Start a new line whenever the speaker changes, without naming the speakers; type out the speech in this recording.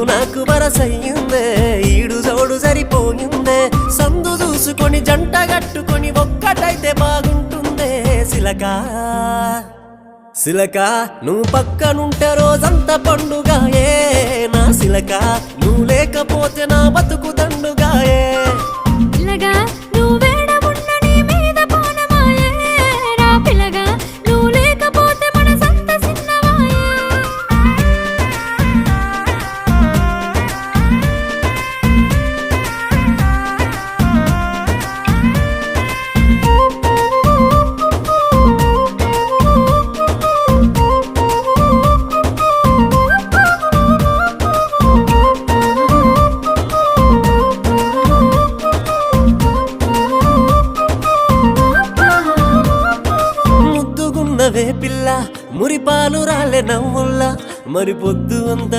నీకు నాకు వరసయ్యిందే ఈడు జోడు సరిపోయిందే సందు చూసుకొని జంట గట్టుకొని ఒక్కటైతే బాగుంటుందే సిలకా సిలకా నువ్వు పక్కనుంటే రోజంతా పండుగాయే నా సిలకా నువ్వు లేకపోతే నా బతుకు దండుగాయే
పిల్లగా నువ్వు వేడమున్న నీ మీద పోనమాయే రా పిల్లగా నువ్వు లేకపోతే మనసంత సిన్నవాయే
ముద్దుగున్నవే పిల్ల మురిపాలు రాలే నవ్వుల్లా మరి పొద్దు అంత